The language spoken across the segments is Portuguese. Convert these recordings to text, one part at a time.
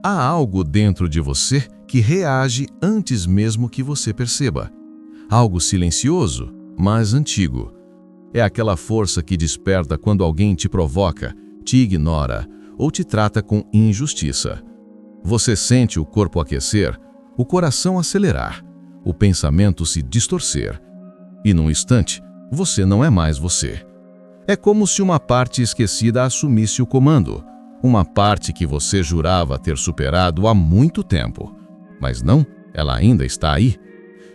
Há algo dentro de você que reage antes mesmo que você perceba. Algo silencioso, mas antigo. É aquela força que desperta quando alguém te provoca, te ignora ou te trata com injustiça. Você sente o corpo aquecer, o coração acelerar, o pensamento se distorcer. E num instante, você não é mais você. É como se uma parte esquecida assumisse o comando, uma parte que você jurava ter superado há muito tempo. Mas não, ela ainda está aí.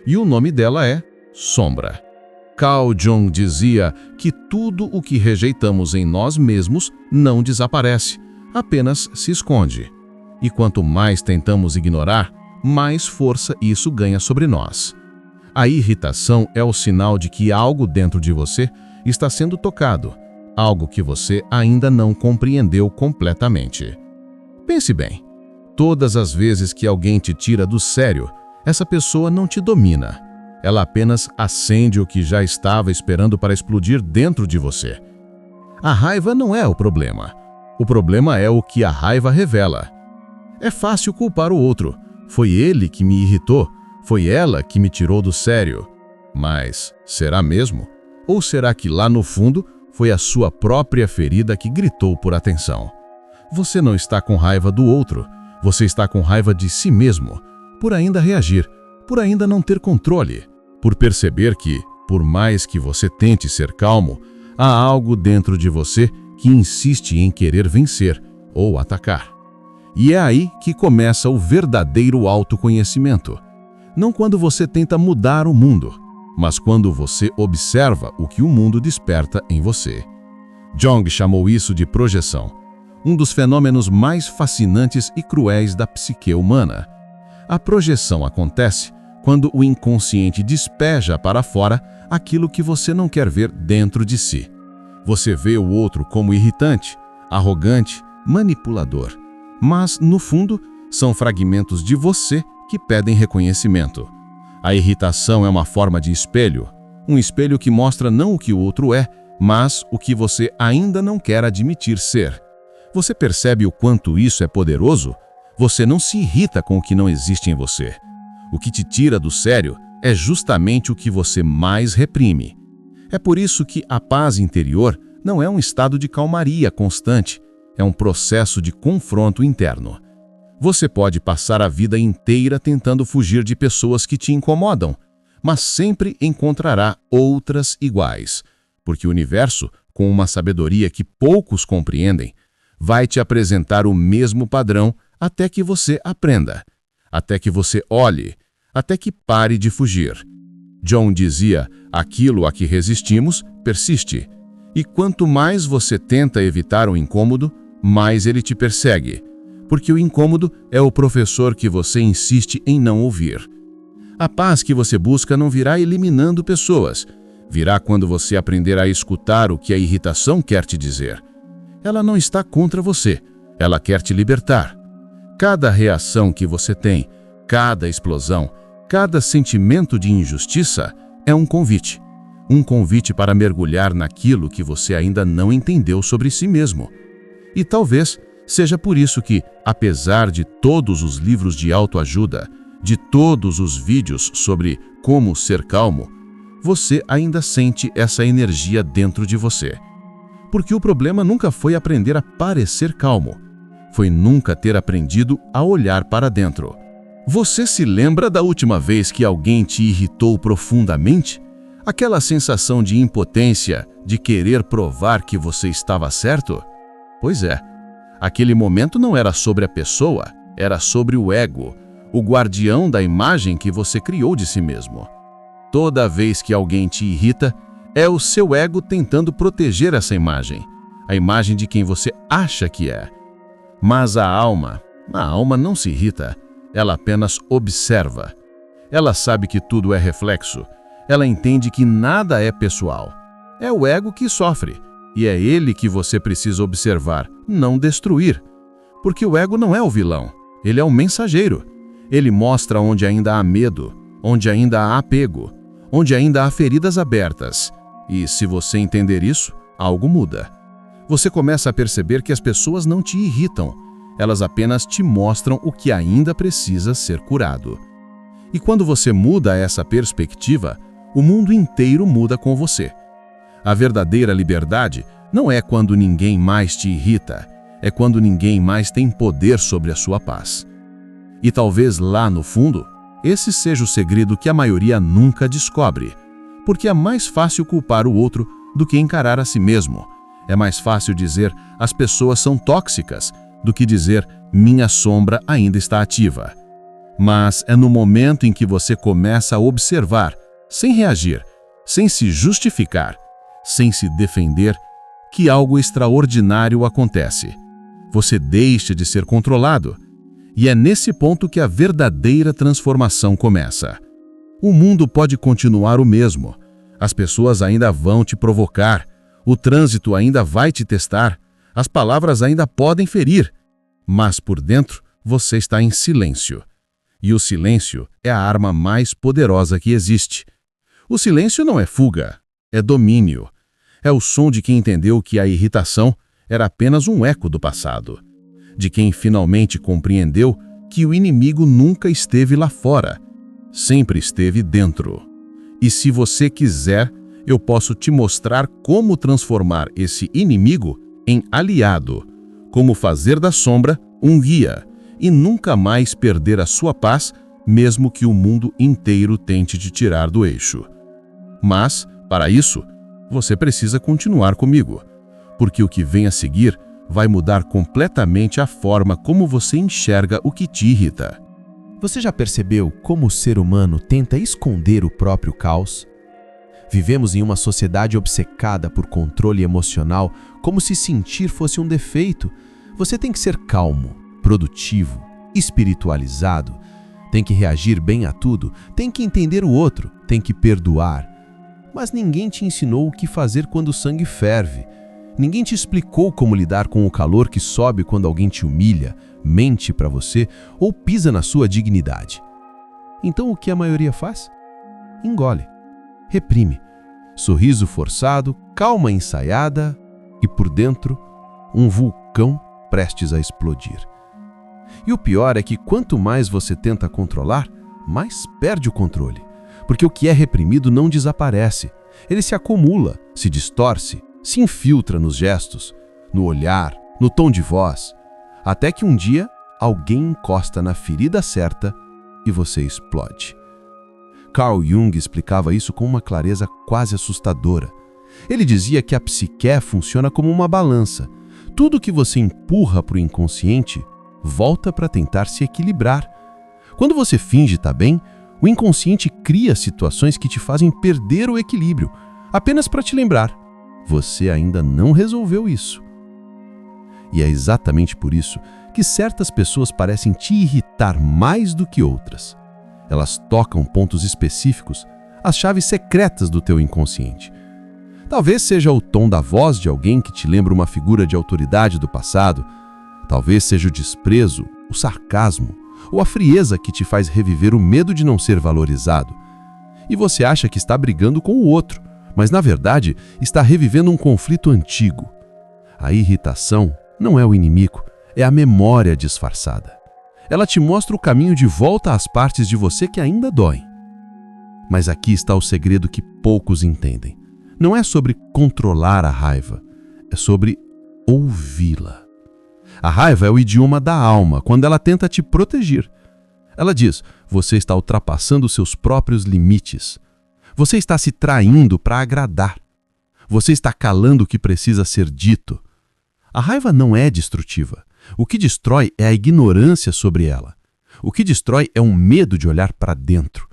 E o nome dela é sombra. Carl Jung dizia que tudo o que rejeitamos em nós mesmos não desaparece, apenas se esconde. E quanto mais tentamos ignorar, mais força isso ganha sobre nós. A irritação é o sinal de que algo dentro de você está sendo tocado, algo que você ainda não compreendeu completamente. Pense bem, todas as vezes que alguém te tira do sério, essa pessoa não te domina. Ela apenas acende o que já estava esperando para explodir dentro de você. A raiva não é o problema. O problema é o que a raiva revela. É fácil culpar o outro. Foi ele que me irritou. Foi ela que me tirou do sério. Mas será mesmo? Ou será que lá no fundo foi a sua própria ferida que gritou por atenção? Você não está com raiva do outro. Você está com raiva de si mesmo, por ainda reagir, por ainda não ter controle, por perceber que, por mais que você tente ser calmo, há algo dentro de você que insiste em querer vencer ou atacar. E é aí que começa o verdadeiro autoconhecimento. Não quando você tenta mudar o mundo, mas quando você observa o que o mundo desperta em você. Jung chamou isso de projeção, um dos fenômenos mais fascinantes e cruéis da psique humana. A projeção acontece quando o inconsciente despeja para fora aquilo que você não quer ver dentro de si. Você vê o outro como irritante, arrogante, manipulador. Mas, no fundo, são fragmentos de você que pedem reconhecimento. A irritação é uma forma de espelho, um espelho que mostra não o que o outro é, mas o que você ainda não quer admitir ser. Você percebe o quanto isso é poderoso? Você não se irrita com o que não existe em você. O que te tira do sério é justamente o que você mais reprime. É por isso que a paz interior não é um estado de calmaria constante, é um processo de confronto interno. Você pode passar a vida inteira tentando fugir de pessoas que te incomodam, mas sempre encontrará outras iguais, porque o universo, com uma sabedoria que poucos compreendem, vai te apresentar o mesmo padrão até que você aprenda, até que você olhe, até que pare de fugir. Jung dizia, aquilo a que resistimos persiste, e quanto mais você tenta evitar o incômodo, mais ele te persegue, porque o incômodo é o professor que você insiste em não ouvir. A paz que você busca não virá eliminando pessoas, virá quando você aprender a escutar o que a irritação quer te dizer. Ela não está contra você, ela quer te libertar. Cada reação que você tem, cada explosão, cada sentimento de injustiça é um convite para mergulhar naquilo que você ainda não entendeu sobre si mesmo. E talvez seja por isso que, apesar de todos os livros de autoajuda, de todos os vídeos sobre como ser calmo, você ainda sente essa energia dentro de você. Porque o problema nunca foi aprender a parecer calmo, foi nunca ter aprendido a olhar para dentro. Você se lembra da última vez que alguém te irritou profundamente? Aquela sensação de impotência, de querer provar que você estava certo? Pois é, aquele momento não era sobre a pessoa, era sobre o ego, o guardião da imagem que você criou de si mesmo. Toda vez que alguém te irrita, é o seu ego tentando proteger essa imagem, a imagem de quem você acha que é. Mas a alma não se irrita, ela apenas observa. Ela sabe que tudo é reflexo, ela entende que nada é pessoal. É o ego que sofre, e é ele que você precisa observar, não destruir. Porque o ego não é o vilão, ele é o mensageiro. Ele mostra onde ainda há medo, onde ainda há apego, onde ainda há feridas abertas. E se você entender isso, algo muda. Você começa a perceber que as pessoas não te irritam, Elas apenas te mostram o que ainda precisa ser curado. E quando você muda essa perspectiva, o mundo inteiro muda com você. A verdadeira liberdade não é quando ninguém mais te irrita, é quando ninguém mais tem poder sobre a sua paz. E talvez lá no fundo, esse seja o segredo que a maioria nunca descobre, porque é mais fácil culpar o outro do que encarar a si mesmo. É mais fácil dizer as pessoas são tóxicas do que dizer minha sombra ainda está ativa. Mas é no momento em que você começa a observar, sem reagir, sem se justificar, sem se defender, que algo extraordinário acontece. Você deixa de ser controlado. E é nesse ponto que a verdadeira transformação começa. O mundo pode continuar o mesmo. As pessoas ainda vão te provocar. O trânsito ainda vai te testar. As palavras ainda podem ferir. Mas por dentro, você está em silêncio. E o silêncio é a arma mais poderosa que existe. O silêncio não é fuga, é domínio. É o som de quem entendeu que a irritação era apenas um eco do passado. De quem finalmente compreendeu que o inimigo nunca esteve lá fora, sempre esteve dentro. E se você quiser, eu posso te mostrar como transformar esse inimigo em aliado, como fazer da sombra um guia e nunca mais perder a sua paz, mesmo que o mundo inteiro tente te tirar do eixo. Mas, para isso, você precisa continuar comigo, porque o que vem a seguir vai mudar completamente a forma como você enxerga o que te irrita. Você já percebeu como o ser humano tenta esconder o próprio caos? Vivemos em uma sociedade obcecada por controle emocional, como se sentir fosse um defeito. Você tem que ser calmo, produtivo, espiritualizado, tem que reagir bem a tudo, tem que entender o outro, tem que perdoar. Mas ninguém te ensinou o que fazer quando o sangue ferve. Ninguém te explicou como lidar com o calor que sobe quando alguém te humilha, mente para você ou pisa na sua dignidade. Então o que a maioria faz? Engole, reprime, sorriso forçado, calma ensaiada e por dentro um vulcão prestes a explodir. E o pior é que quanto mais você tenta controlar, mais perde o controle, porque o que é reprimido não desaparece, ele se acumula, se distorce, se infiltra nos gestos, no olhar, no tom de voz, até que um dia alguém encosta na ferida certa e você explode. Carl Jung explicava isso com uma clareza quase assustadora. Ele dizia que a psique funciona como uma balança. Tudo que você empurra para o inconsciente volta para tentar se equilibrar. Quando você finge estar bem, o inconsciente cria situações que te fazem perder o equilíbrio, apenas para te lembrar. Você ainda não resolveu isso. E é exatamente por isso que certas pessoas parecem te irritar mais do que outras. Elas tocam pontos específicos, as chaves secretas do teu inconsciente. Talvez seja o tom da voz de alguém que te lembra uma figura de autoridade do passado. Talvez seja o desprezo, o sarcasmo ou a frieza que te faz reviver o medo de não ser valorizado. E você acha que está brigando com o outro, mas na verdade está revivendo um conflito antigo. A irritação não é o inimigo, é a memória disfarçada. Ela te mostra o caminho de volta às partes de você que ainda doem. Mas aqui está o segredo que poucos entendem. Não é sobre controlar a raiva, é sobre ouvi-la. A raiva é o idioma da alma quando ela tenta te proteger. Ela diz, você está ultrapassando seus próprios limites. Você está se traindo para agradar. Você está calando o que precisa ser dito. A raiva não é destrutiva. O que destrói é a ignorância sobre ela. O que destrói é um medo de olhar para dentro.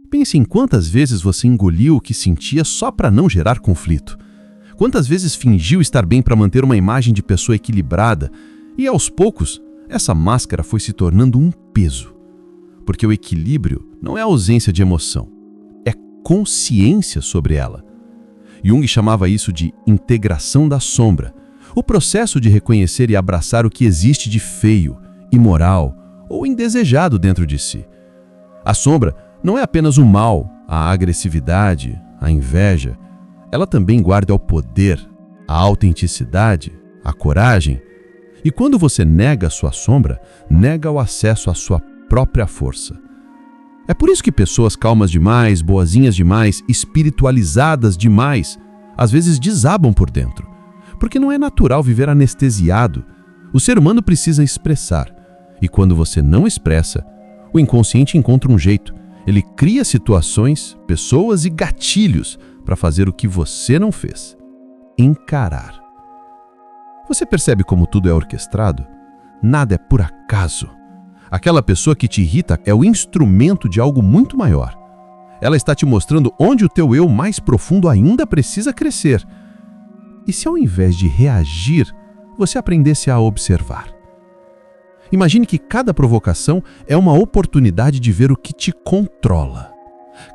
Pense em quantas vezes você engoliu o que sentia só para não gerar conflito. Quantas vezes fingiu estar bem para manter uma imagem de pessoa equilibrada e, aos poucos, essa máscara foi se tornando um peso. Porque o equilíbrio não é ausência de emoção, é consciência sobre ela. Jung chamava isso de integração da sombra, o processo de reconhecer e abraçar o que existe de feio, imoral ou indesejado dentro de si. A sombra não é apenas o mal, a agressividade, a inveja. Ela também guarda o poder, a autenticidade, a coragem. E quando você nega a sua sombra, nega o acesso à sua própria força. É por isso que pessoas calmas demais, boazinhas demais, espiritualizadas demais, às vezes desabam por dentro. Porque não é natural viver anestesiado. O ser humano precisa expressar. E quando você não expressa, o inconsciente encontra um jeito. Ele cria situações, pessoas e gatilhos para fazer o que você não fez. Encarar. Você percebe como tudo é orquestrado? Nada é por acaso. Aquela pessoa que te irrita é o instrumento de algo muito maior. Ela está te mostrando onde o teu eu mais profundo ainda precisa crescer. E se ao invés de reagir, você aprendesse a observar? Imagine que cada provocação é uma oportunidade de ver o que te controla.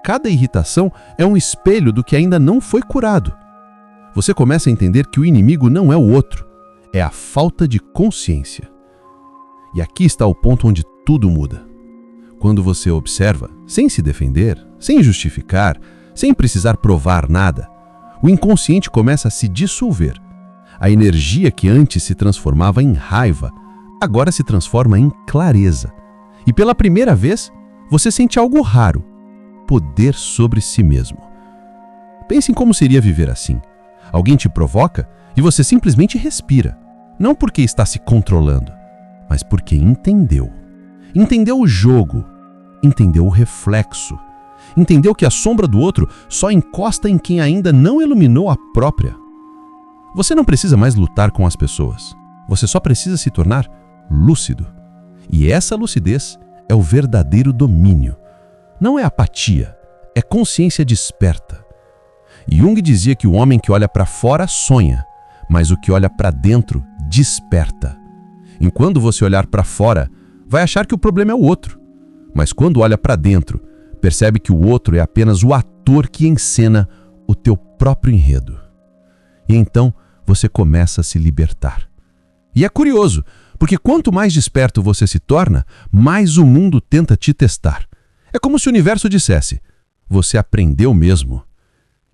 Cada irritação é um espelho do que ainda não foi curado. Você começa a entender que o inimigo não é o outro, é a falta de consciência. E aqui está o ponto onde tudo muda. Quando você observa, sem se defender, sem justificar, sem precisar provar nada, o inconsciente começa a se dissolver. A energia que antes se transformava em raiva, agora se transforma em clareza. E pela primeira vez, você sente algo raro: poder sobre si mesmo. Pense em como seria viver assim. Alguém te provoca e você simplesmente respira. Não porque está se controlando, mas porque entendeu. Entendeu o jogo, entendeu o reflexo, entendeu que a sombra do outro só encosta em quem ainda não iluminou a própria. Você não precisa mais lutar com as pessoas, você só precisa se tornar lúcido. E essa lucidez é o verdadeiro domínio. Não é apatia, é consciência desperta. Jung dizia que o homem que olha para fora sonha, mas o que olha para dentro desperta. Enquanto você olhar para fora, vai achar que o problema é o outro. Mas quando olha para dentro, percebe que o outro é apenas o ator que encena o teu próprio enredo. E então você começa a se libertar. E é curioso, porque quanto mais desperto você se torna, mais o mundo tenta te testar. É como se o universo dissesse: você aprendeu mesmo.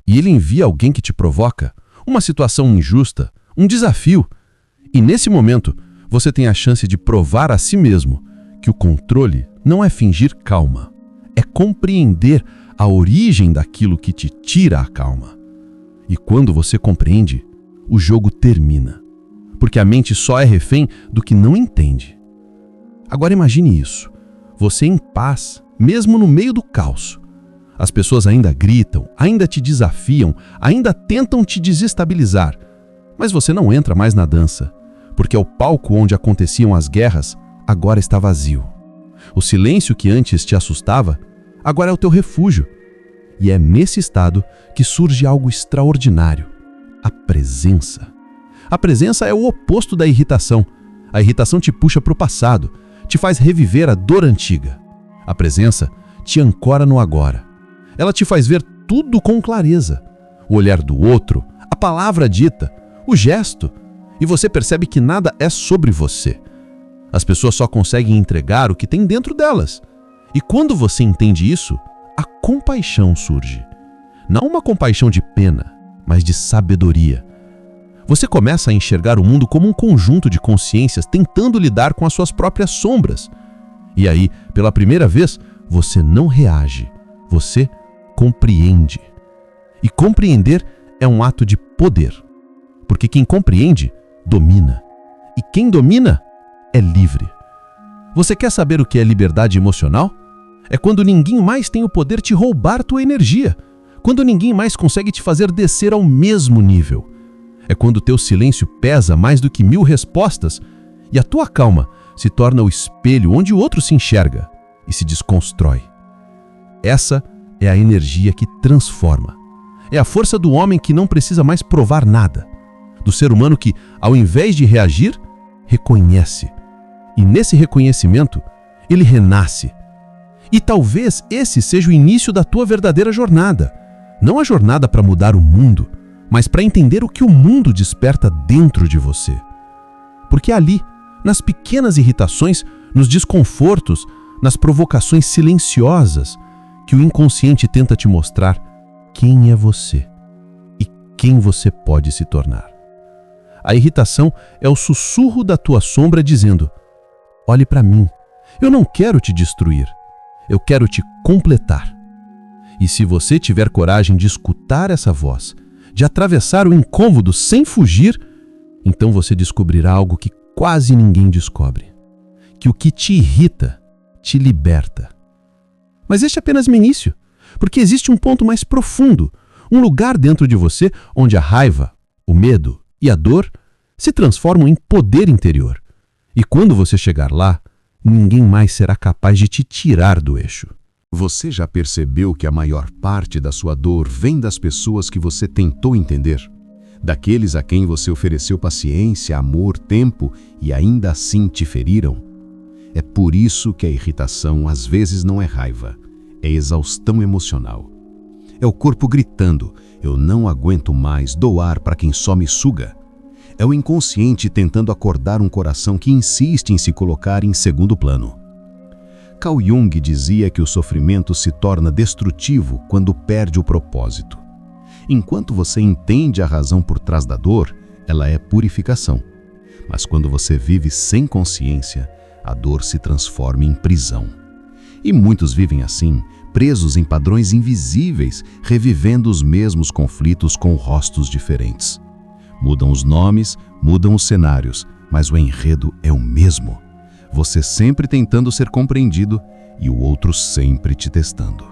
E ele envia alguém que te provoca, uma situação injusta, um desafio. E nesse momento, você tem a chance de provar a si mesmo que o controle não é fingir calma, é compreender a origem daquilo que te tira a calma. E quando você compreende, o jogo termina, porque a mente só é refém do que não entende. Agora imagine isso, você em paz, mesmo no meio do caos. As pessoas ainda gritam, ainda te desafiam, ainda tentam te desestabilizar, mas você não entra mais na dança, porque o palco onde aconteciam as guerras agora está vazio. O silêncio que antes te assustava, agora é o teu refúgio. E é nesse estado que surge algo extraordinário: a presença. A presença é o oposto da irritação. A irritação te puxa para o passado, te faz reviver a dor antiga. A presença te ancora no agora. Ela te faz ver tudo com clareza. O olhar do outro, a palavra dita, o gesto. E você percebe que nada é sobre você. As pessoas só conseguem entregar o que tem dentro delas. E quando você entende isso, a compaixão surge. Não uma compaixão de pena, mas de sabedoria. Você começa a enxergar o mundo como um conjunto de consciências tentando lidar com as suas próprias sombras. E aí, pela primeira vez, você não reage, você compreende. E compreender é um ato de poder. Porque quem compreende, domina. E quem domina, é livre. Você quer saber o que é liberdade emocional? É quando ninguém mais tem o poder de te roubar tua energia. Quando ninguém mais consegue te fazer descer ao mesmo nível. É quando teu silêncio pesa mais do que 1000 respostas e a tua calma se torna o espelho onde o outro se enxerga e se desconstrói. Essa é a energia que transforma. É a força do homem que não precisa mais provar nada. Do ser humano que, ao invés de reagir, reconhece. E nesse reconhecimento, ele renasce. E talvez esse seja o início da tua verdadeira jornada. Não a jornada para mudar o mundo, mas para entender o que o mundo desperta dentro de você. Porque ali, nas pequenas irritações, nos desconfortos, nas provocações silenciosas, que o inconsciente tenta te mostrar quem é você e quem você pode se tornar. A irritação é o sussurro da tua sombra dizendo: olhe para mim, eu não quero te destruir, eu quero te completar. E se você tiver coragem de escutar essa voz, de atravessar o incômodo sem fugir, então você descobrirá algo que quase ninguém descobre: que o que te irrita te liberta. Mas este é apenas o início, porque existe um ponto mais profundo, um lugar dentro de você onde a raiva, o medo e a dor se transformam em poder interior. E quando você chegar lá, ninguém mais será capaz de te tirar do eixo. Você já percebeu que a maior parte da sua dor vem das pessoas que você tentou entender? Daqueles a quem você ofereceu paciência, amor, tempo e ainda assim te feriram? É por isso que a irritação às vezes não é raiva, é exaustão emocional. É o corpo gritando: eu não aguento mais doar para quem só me suga. É o inconsciente tentando acordar um coração que insiste em se colocar em segundo plano. Carl Jung dizia que o sofrimento se torna destrutivo quando perde o propósito. Enquanto você entende a razão por trás da dor, ela é purificação. Mas quando você vive sem consciência, a dor se transforma em prisão. E muitos vivem assim, presos em padrões invisíveis, revivendo os mesmos conflitos com rostos diferentes. Mudam os nomes, mudam os cenários, mas o enredo é o mesmo. Você sempre tentando ser compreendido e o outro sempre te testando.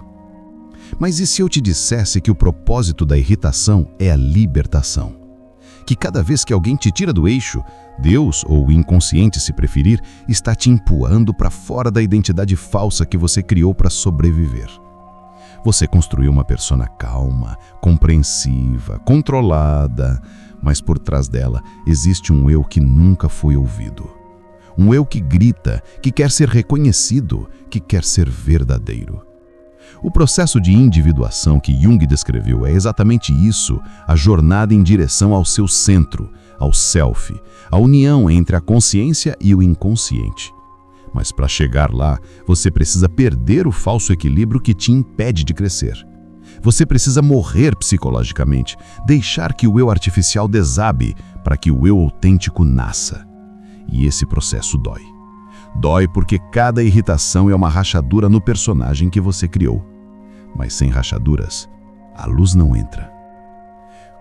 Mas e se eu te dissesse que o propósito da irritação é a libertação? Que cada vez que alguém te tira do eixo, Deus, ou o inconsciente se preferir, está te empurrando para fora da identidade falsa que você criou para sobreviver. Você construiu uma persona calma, compreensiva, controlada, mas por trás dela existe um eu que nunca foi ouvido. Um eu que grita, que quer ser reconhecido, que quer ser verdadeiro. O processo de individuação que Jung descreveu é exatamente isso, a jornada em direção ao seu centro, ao self, a união entre a consciência e o inconsciente. Mas para chegar lá, você precisa perder o falso equilíbrio que te impede de crescer. Você precisa morrer psicologicamente, deixar que o eu artificial desabe para que o eu autêntico nasça. E esse processo dói. Dói porque cada irritação é uma rachadura no personagem que você criou. Mas sem rachaduras, a luz não entra.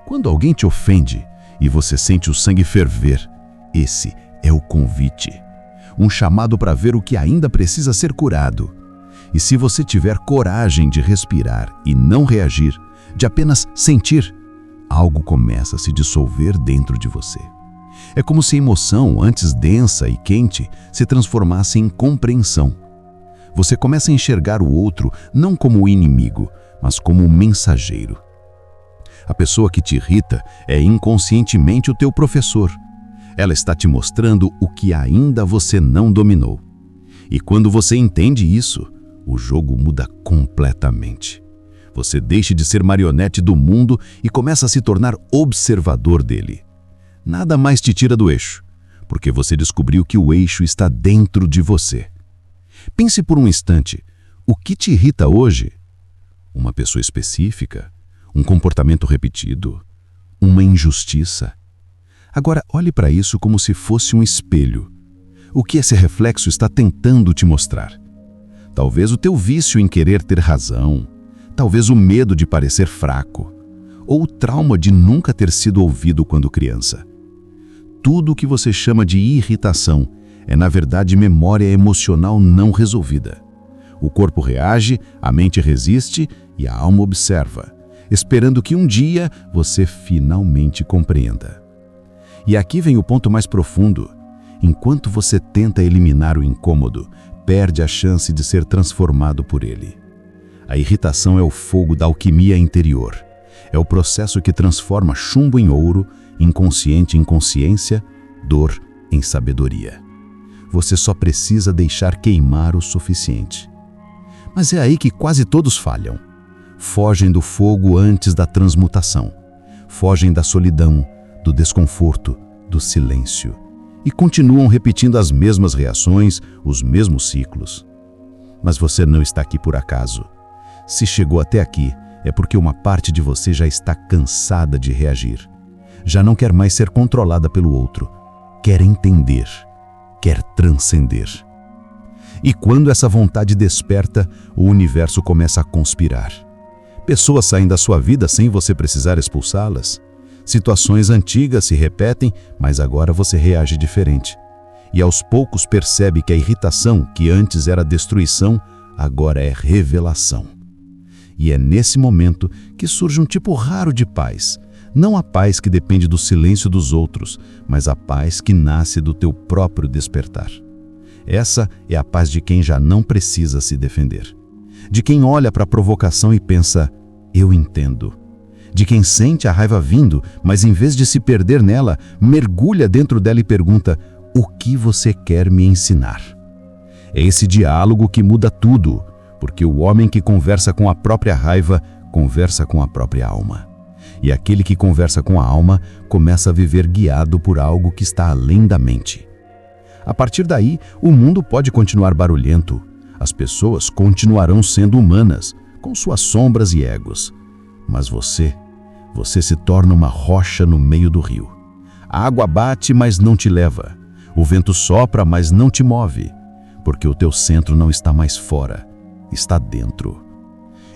Quando alguém te ofende e você sente o sangue ferver, esse é o convite. Um chamado para ver o que ainda precisa ser curado. E se você tiver coragem de respirar e não reagir, de apenas sentir, algo começa a se dissolver dentro de você. É como se a emoção, antes densa e quente, se transformasse em compreensão. Você começa a enxergar o outro não como o inimigo, mas como um mensageiro. A pessoa que te irrita é inconscientemente o teu professor. Ela está te mostrando o que ainda você não dominou. E quando você entende isso, o jogo muda completamente. Você deixa de ser marionete do mundo e começa a se tornar observador dele. Nada mais te tira do eixo, porque você descobriu que o eixo está dentro de você. Pense por um instante, o que te irrita hoje? Uma pessoa específica? Um comportamento repetido? Uma injustiça? Agora olhe para isso como se fosse um espelho. O que esse reflexo está tentando te mostrar? Talvez o teu vício em querer ter razão, talvez o medo de parecer fraco, ou o trauma de nunca ter sido ouvido quando criança. Tudo o que você chama de irritação é, na verdade, memória emocional não resolvida. O corpo reage, a mente resiste e a alma observa, esperando que um dia você finalmente compreenda. E aqui vem o ponto mais profundo. Enquanto você tenta eliminar o incômodo, perde a chance de ser transformado por ele. A irritação é o fogo da alquimia interior. É o processo que transforma chumbo em ouro, inconsciente em consciência, dor em sabedoria. Você só precisa deixar queimar o suficiente. Mas é aí que quase todos falham. Fogem do fogo antes da transmutação. Fogem da solidão, do desconforto, do silêncio. E continuam repetindo as mesmas reações, os mesmos ciclos. Mas você não está aqui por acaso. Se chegou até aqui, é porque uma parte de você já está cansada de reagir. Já não quer mais ser controlada pelo outro. Quer entender, quer transcender. E quando essa vontade desperta, o universo começa a conspirar. Pessoas saem da sua vida sem você precisar expulsá-las. Situações antigas se repetem, mas agora você reage diferente. E aos poucos percebe que a irritação, que antes era destruição, agora é revelação. E é nesse momento que surge um tipo raro de paz. Não a paz que depende do silêncio dos outros, mas a paz que nasce do teu próprio despertar. Essa é a paz de quem já não precisa se defender. De quem olha para a provocação e pensa, eu entendo. De quem sente a raiva vindo, mas em vez de se perder nela, mergulha dentro dela e pergunta, o que você quer me ensinar? É esse diálogo que muda tudo, porque o homem que conversa com a própria raiva, conversa com a própria alma. E aquele que conversa com a alma, começa a viver guiado por algo que está além da mente. A partir daí, o mundo pode continuar barulhento. As pessoas continuarão sendo humanas, com suas sombras e egos. Mas você se torna uma rocha no meio do rio. A água bate, mas não te leva. O vento sopra, mas não te move. Porque o teu centro não está mais fora, está dentro.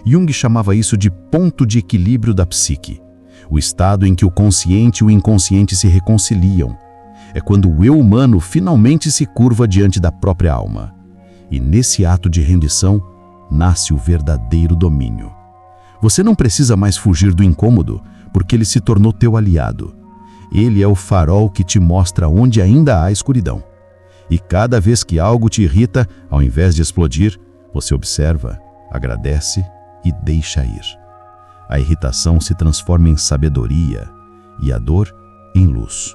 Jung chamava isso de ponto de equilíbrio da psique. O estado em que o consciente e o inconsciente se reconciliam. É quando o eu humano finalmente se curva diante da própria alma. E nesse ato de rendição, nasce o verdadeiro domínio. Você não precisa mais fugir do incômodo, porque ele se tornou teu aliado. Ele é o farol que te mostra onde ainda há escuridão. E cada vez que algo te irrita, ao invés de explodir, você observa, agradece e deixa ir. A irritação se transforma em sabedoria e a dor em luz.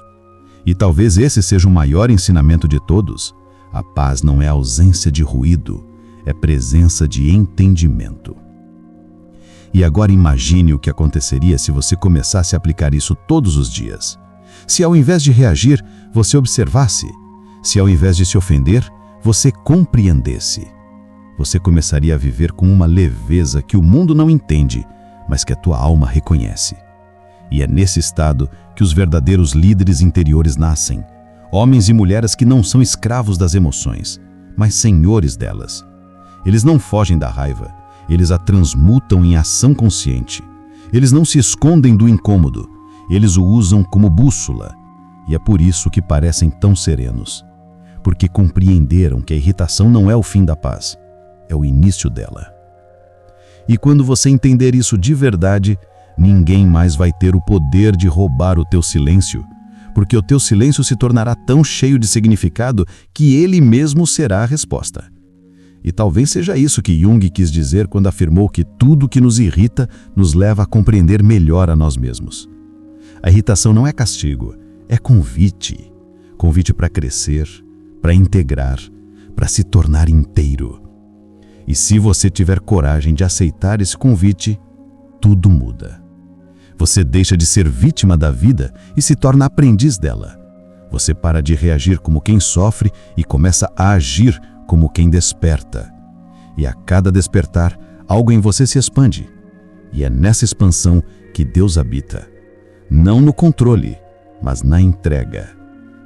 E talvez esse seja o maior ensinamento de todos. A paz não é ausência de ruído, é presença de entendimento. E agora imagine o que aconteceria se você começasse a aplicar isso todos os dias. Se ao invés de reagir, você observasse. Se ao invés de se ofender, você compreendesse. Você começaria a viver com uma leveza que o mundo não entende, mas que a tua alma reconhece. E é nesse estado que os verdadeiros líderes interiores nascem. Homens e mulheres que não são escravos das emoções, mas senhores delas. Eles não fogem da raiva, eles a transmutam em ação consciente. Eles não se escondem do incômodo, eles o usam como bússola. E é por isso que parecem tão serenos. Porque compreenderam que a irritação não é o fim da paz, é o início dela. E quando você entender isso de verdade, ninguém mais vai ter o poder de roubar o teu silêncio, porque o teu silêncio se tornará tão cheio de significado que ele mesmo será a resposta. E talvez seja isso que Jung quis dizer quando afirmou que tudo que nos irrita nos leva a compreender melhor a nós mesmos. A irritação não é castigo, é convite. Convite para crescer, para integrar, para se tornar inteiro. E se você tiver coragem de aceitar esse convite, tudo muda. Você deixa de ser vítima da vida e se torna aprendiz dela. Você para de reagir como quem sofre e começa a agir como quem desperta. E a cada despertar, algo em você se expande. E é nessa expansão que Deus habita. Não no controle, mas na entrega.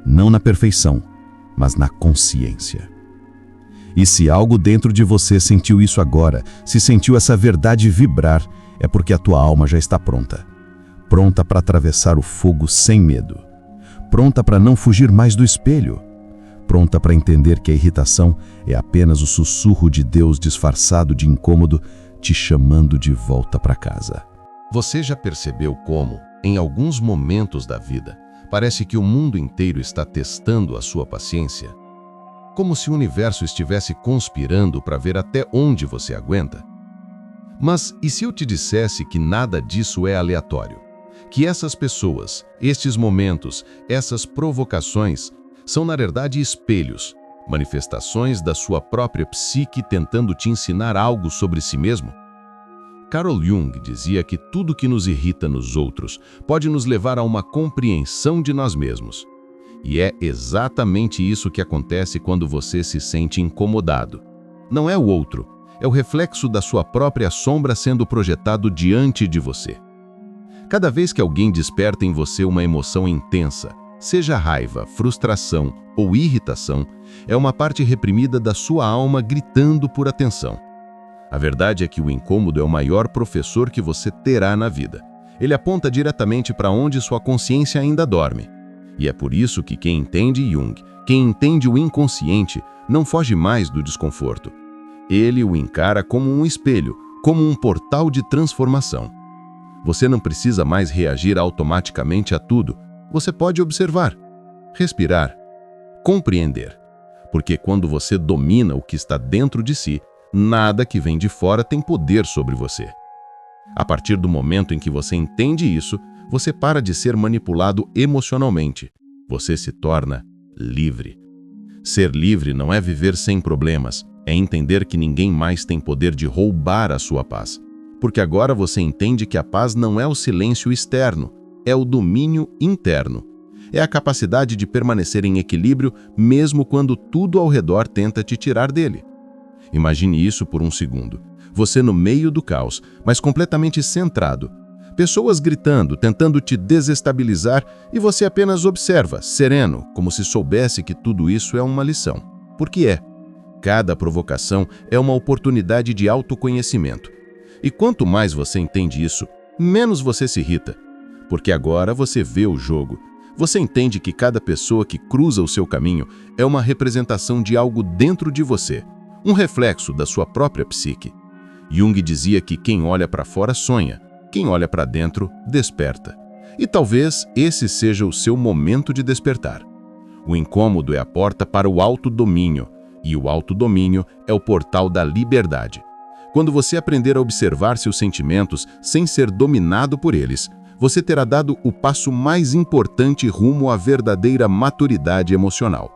Não na perfeição, mas na consciência. E se algo dentro de você sentiu isso agora, se sentiu essa verdade vibrar, é porque a tua alma já está pronta. Pronta para atravessar o fogo sem medo. Pronta para não fugir mais do espelho. Pronta para entender que a irritação é apenas o sussurro de Deus disfarçado de incômodo, te chamando de volta para casa. Você já percebeu como, em alguns momentos da vida, parece que o mundo inteiro está testando a sua paciência? Como se o universo estivesse conspirando para ver até onde você aguenta? Mas e se eu te dissesse que nada disso é aleatório? Que essas pessoas, estes momentos, essas provocações, são na verdade espelhos, manifestações da sua própria psique tentando te ensinar algo sobre si mesmo? Carl Jung dizia que tudo que nos irrita nos outros pode nos levar a uma compreensão de nós mesmos. E é exatamente isso que acontece quando você se sente incomodado. Não é o outro, é o reflexo da sua própria sombra sendo projetado diante de você. Cada vez que alguém desperta em você uma emoção intensa, seja raiva, frustração ou irritação, é uma parte reprimida da sua alma gritando por atenção. A verdade é que o incômodo é o maior professor que você terá na vida. Ele aponta diretamente para onde sua consciência ainda dorme. E é por isso que quem entende Jung, quem entende o inconsciente, não foge mais do desconforto. Ele o encara como um espelho, como um portal de transformação. Você não precisa mais reagir automaticamente a tudo. Você pode observar, respirar, compreender. Porque quando você domina o que está dentro de si, nada que vem de fora tem poder sobre você. A partir do momento em que você entende isso, você para de ser manipulado emocionalmente. Você se torna livre. Ser livre não é viver sem problemas, é entender que ninguém mais tem poder de roubar a sua paz. Porque agora você entende que a paz não é o silêncio externo, é o domínio interno. É a capacidade de permanecer em equilíbrio mesmo quando tudo ao redor tenta te tirar dele. Imagine isso por um segundo. Você no meio do caos, mas completamente centrado. Pessoas gritando, tentando te desestabilizar e você apenas observa, sereno, como se soubesse que tudo isso é uma lição. Porque é. Cada provocação é uma oportunidade de autoconhecimento. E quanto mais você entende isso, menos você se irrita. Porque agora você vê o jogo. Você entende que cada pessoa que cruza o seu caminho é uma representação de algo dentro de você, um reflexo da sua própria psique. Jung dizia que quem olha para fora sonha, quem olha para dentro desperta. E talvez esse seja o seu momento de despertar. O incômodo é a porta para o autodomínio, e o autodomínio é o portal da liberdade. Quando você aprender a observar seus sentimentos sem ser dominado por eles, você terá dado o passo mais importante rumo à verdadeira maturidade emocional.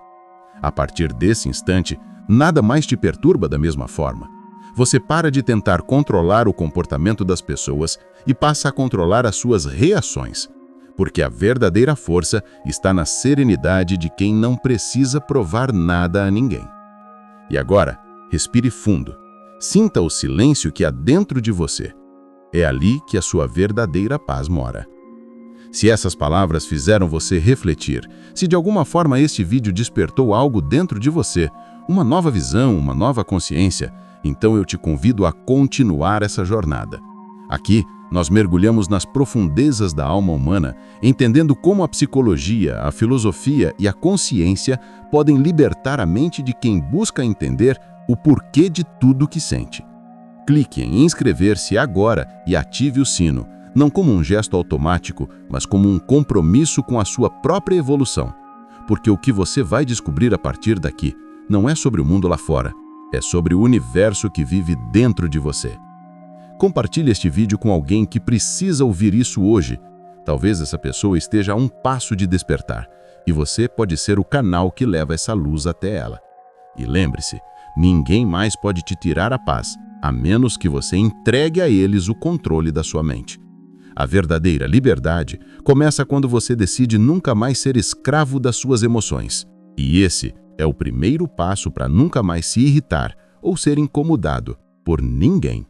A partir desse instante, nada mais te perturba da mesma forma. Você para de tentar controlar o comportamento das pessoas e passa a controlar as suas reações, porque a verdadeira força está na serenidade de quem não precisa provar nada a ninguém. E agora, respire fundo. Sinta o silêncio que há dentro de você. É ali que a sua verdadeira paz mora. Se essas palavras fizeram você refletir, se de alguma forma este vídeo despertou algo dentro de você, uma nova visão, uma nova consciência, então eu te convido a continuar essa jornada. Aqui, nós mergulhamos nas profundezas da alma humana, entendendo como a psicologia, a filosofia e a consciência podem libertar a mente de quem busca entender o porquê de tudo que sente. Clique em inscrever-se agora e ative o sino, não como um gesto automático, mas como um compromisso com a sua própria evolução. Porque o que você vai descobrir a partir daqui não é sobre o mundo lá fora, é sobre o universo que vive dentro de você. Compartilhe este vídeo com alguém que precisa ouvir isso hoje. Talvez essa pessoa esteja a um passo de despertar, e você pode ser o canal que leva essa luz até ela. E lembre-se, ninguém mais pode te tirar a paz, a menos que você entregue a eles o controle da sua mente. A verdadeira liberdade começa quando você decide nunca mais ser escravo das suas emoções. E esse é o primeiro passo para nunca mais se irritar ou ser incomodado por ninguém.